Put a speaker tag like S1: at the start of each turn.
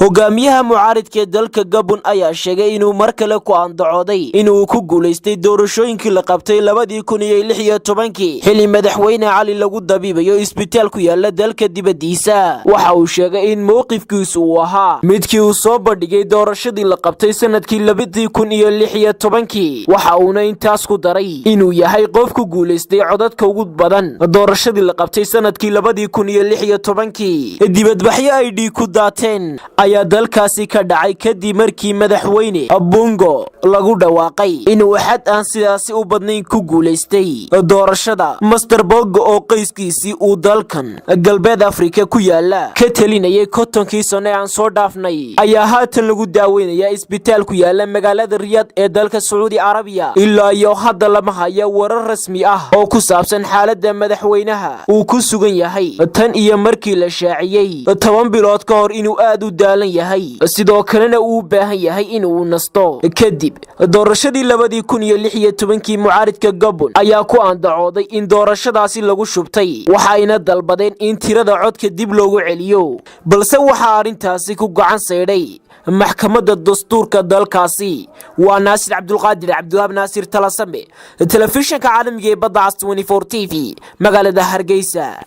S1: hogaamiyaha mucaaridka dalka Gabon ayaa sheegay inuu mar kale ku andacooday inuu ku guuleystay doorashooyinkii la qabtay 2016 xilli madaxweyne Cali lagu dabiibayo isbitaal ku yaala dalka dibadiisa. waxa uu sheegay in mowqifkiisu uu ahaa midkii uu soo bandhigay doorashadii la qabtay sanadkii 2016. waxa uuna intaas ku daray inuu yahay qof ku guuleystay codadka ugu badan doorashadii la qabtay sanadkii 2016. dibadbaxyo ay dhiig ku daateen ayaa dalkaasi ka dhacay kadib markii madaxweyne Bongo lagu dhawaaqay inuu xad aan sidaasi u badnayn ku guuleystay doorashada. Master Bongo oo qoyskiisii uu dalkan galbeed Afrika ku yaala ka talinayay 50 sano aan soo dhaafnay ayaa haatan lagu daaweynaya isbitaal ku yaala magaalada Riyadh ee dalka Saudi Arabia. ilaa iyo hadda lama hayo warar rasmi ah oo ku saabsan xaaladda madaxweynaha uu ku sugan yahay tan iyo markii la shaaciyay 10 bilood ka hor inuu aad u daalan yahay, sidoo kalena uu u baahan yahay inuu nasto. kadib doorashadii 2016 mucaaridka Gabon ayaa ku andacooday in doorashadaasi lagu shubtay, waxayna dalbadeen in tirada codka dib loogu celiyo, balse waxa arintaasi ku gacan saydhay maxkamadda dastuurka dalkaasi. waa Naasir Cabdulqaadir Cabdiwaab Naasir Talasame, telefishinka caalamiga ee Badda Cas 24 TV, magaalada Hargeysa.